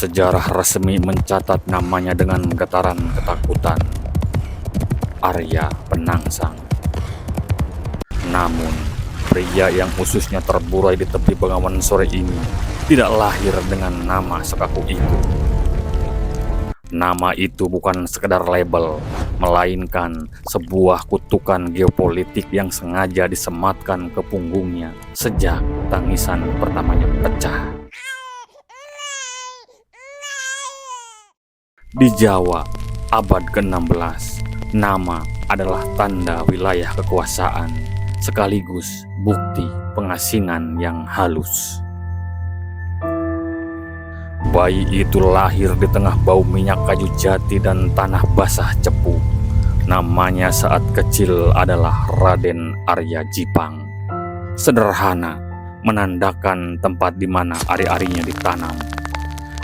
Sejarah resmi mencatat namanya dengan getaran ketakutan, Arya Penangsang. Namun, pria yang ususnya terburai di tepi Bengawan Sore ini tidak lahir dengan nama sekaku itu. Nama itu bukan sekedar label, melainkan sebuah kutukan geopolitik yang sengaja disematkan ke punggungnya sejak tangisan pertamanya pecah. Di Jawa, abad ke-16, nama adalah tanda wilayah kekuasaan, sekaligus bukti pengasingan yang halus. Bayi itu lahir di tengah bau minyak kayu jati dan tanah basah cepu. Namanya saat kecil adalah Raden Arya Jipang. Sederhana, menandakan tempat di mana ari-arinya ditanam.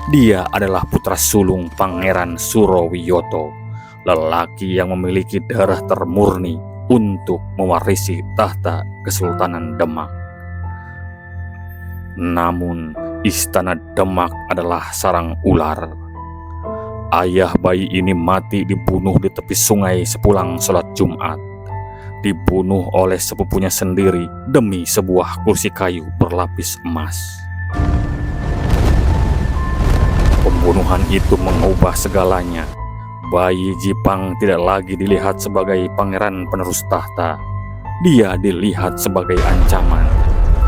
Dia adalah putra sulung Pangeran Surowiyoto, lelaki yang memiliki darah termurni untuk mewarisi tahta Kesultanan Demak. Namun, Istana Demak adalah sarang ular. Ayah bayi ini mati dibunuh di tepi sungai sepulang sholat Jumat. Dibunuh oleh sepupunya sendiri demi sebuah kursi kayu berlapis emas. Pembunuhan itu mengubah segalanya. Bayi Jipang tidak lagi dilihat sebagai pangeran penerus tahta. Dia dilihat sebagai ancaman.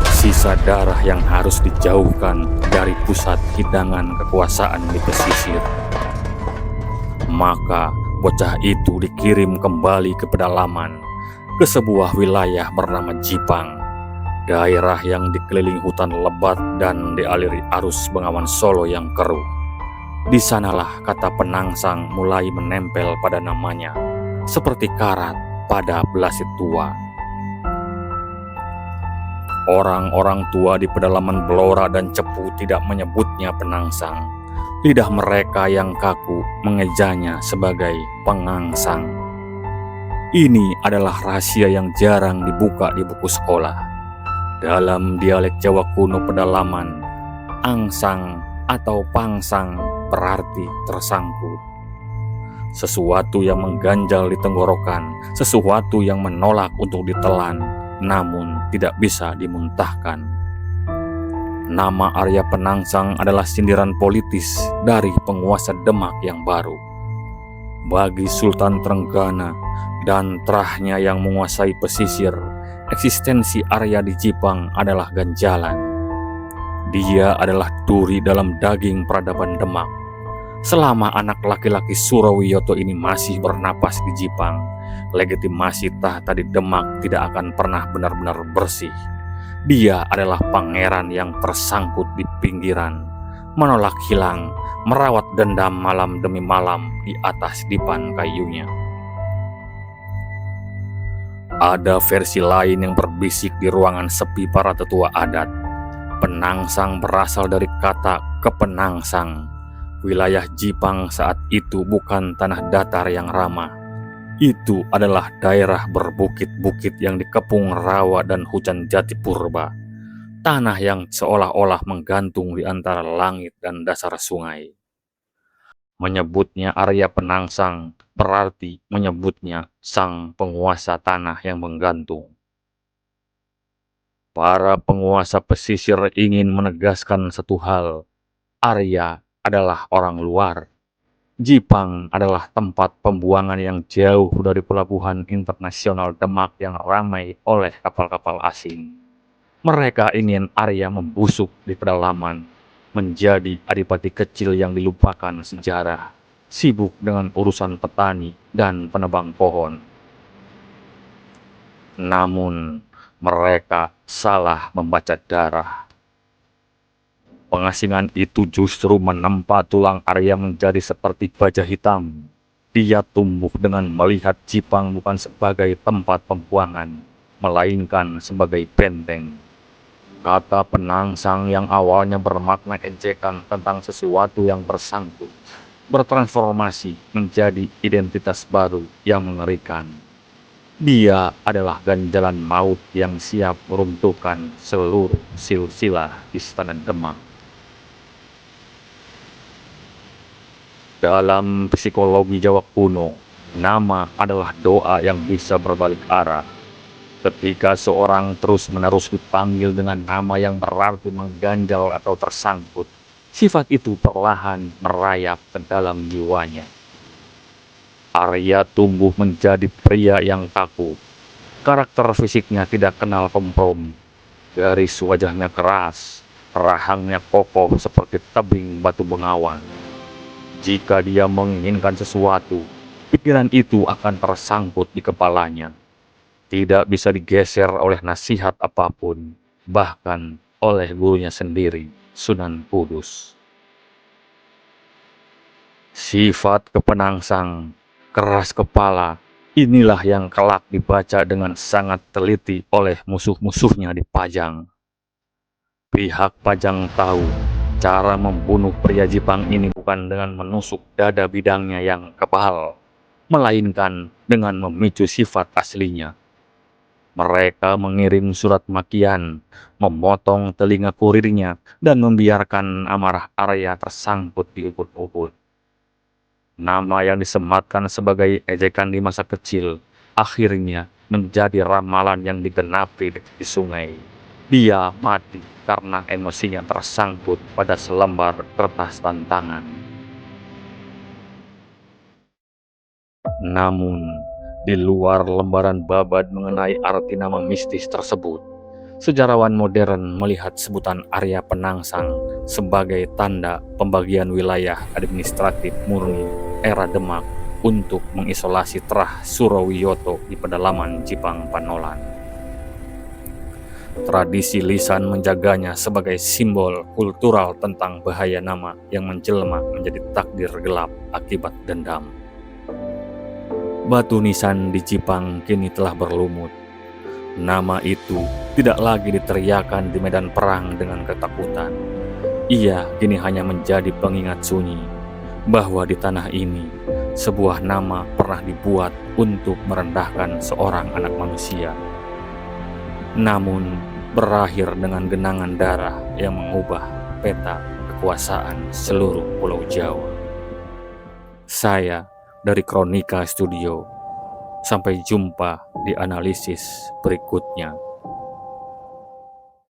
Sisa darah yang harus dijauhkan dari pusat hidangan kekuasaan di pesisir. Maka bocah itu dikirim kembali ke pedalaman, ke sebuah wilayah bernama Jipang, daerah yang dikelilingi hutan lebat dan dialiri arus Bengawan Solo yang keruh. Di sanalah kata Penangsang mulai menempel pada namanya, seperti karat pada belasi tua. Orang-orang tua di pedalaman Blora dan Cepu tidak menyebutnya Penangsang. Lidah mereka yang kaku mengejanya sebagai Pengangsang. Ini adalah rahasia yang jarang dibuka di buku sekolah. Dalam dialek Jawa kuno pedalaman, angsang atau pangsang berarti tersangkut. Sesuatu yang mengganjal di tenggorokan, sesuatu yang menolak untuk ditelan, namun tidak bisa dimuntahkan. Nama Arya Penangsang adalah sindiran politis dari penguasa Demak yang baru. Bagi Sultan Trenggana dan terahnya yang menguasai pesisir, eksistensi Arya di Jipang adalah ganjalan. Dia adalah duri dalam daging peradaban Demak. Selama anak laki-laki Surowiyoto ini masih bernapas di Jipang, legitimasi tahta di Demak tidak akan pernah benar-benar bersih. Dia adalah pangeran yang tersangkut di pinggiran, menolak hilang, merawat dendam malam demi malam di atas dipan kayunya. Ada versi lain yang berbisik di ruangan sepi para tetua adat. Penangsang berasal dari kata kepenangsang. Wilayah Jipang saat itu bukan tanah datar yang ramah. Itu adalah daerah berbukit-bukit yang dikepung rawa dan hujan jati purba. Tanah yang seolah-olah menggantung di antara langit dan dasar sungai. Menyebutnya Arya Penangsang berarti menyebutnya sang penguasa tanah yang menggantung. Para penguasa pesisir ingin menegaskan satu hal. Arya adalah orang luar. Jipang adalah tempat pembuangan yang jauh dari pelabuhan internasional Demak yang ramai oleh kapal-kapal asing. Mereka ingin Arya membusuk di pedalaman, menjadi adipati kecil yang dilupakan sejarah, sibuk dengan urusan petani dan penebang pohon. Namun, mereka salah membaca darah. Pengasingan itu justru menempa tulang Arya menjadi seperti baja hitam. Dia tumbuh dengan melihat Jipang bukan sebagai tempat pembuangan, melainkan sebagai benteng. Kata Penangsang yang awalnya bermakna ejekan tentang sesuatu yang bersangkut, bertransformasi menjadi identitas baru yang mengerikan. Dia adalah ganjalan maut yang siap meruntuhkan seluruh silsilah Istana Demak. Dalam psikologi Jawa kuno, nama adalah doa yang bisa berbalik arah. Ketika seorang terus-menerus dipanggil dengan nama yang berarti mengganjal atau tersangkut, sifat itu perlahan merayap ke dalam jiwanya. Arya tumbuh menjadi pria yang kaku. Karakter fisiknya tidak kenal kompromi. Garis wajahnya keras, rahangnya kokoh seperti tebing batu bengawan. Jika dia menginginkan sesuatu, pikiran itu akan tersangkut di kepalanya. Tidak bisa digeser oleh nasihat apapun, bahkan oleh gurunya sendiri, Sunan Kudus. Sifat kepenangsang, keras kepala, inilah yang kelak dibaca dengan sangat teliti oleh musuh-musuhnya di Pajang. Pihak Pajang tahu cara membunuh pria Jipang ini bukan dengan menusuk dada bidangnya yang kebal, melainkan dengan memicu sifat aslinya. Mereka mengirim surat makian, memotong telinga kurirnya, dan membiarkan amarah Arya tersangkut di ubun-ubun. Nama yang disematkan sebagai ejekan di masa kecil, akhirnya menjadi ramalan yang digenapi di sungai. Dia mati karena emosinya tersangkut pada selembar kertas tantangan. Namun, di luar lembaran babat mengenai arti nama mistis tersebut, sejarawan modern melihat sebutan Arya Penangsang sebagai tanda pembagian wilayah administratif murni era Demak untuk mengisolasi Trah Surowiyoto di pedalaman Jipang Panolan. Tradisi lisan menjaganya sebagai simbol kultural tentang bahaya nama yang menjelma menjadi takdir gelap akibat dendam. Batu nisan di Jipang kini telah berlumut. Nama itu tidak lagi diteriakan di medan perang dengan ketakutan. Ia kini hanya menjadi pengingat sunyi bahwa di tanah ini sebuah nama pernah dibuat untuk merendahkan seorang anak manusia. Namun berakhir dengan genangan darah yang mengubah peta kekuasaan seluruh Pulau Jawa. Saya dari Kronika Studio. Sampai jumpa di analisis berikutnya.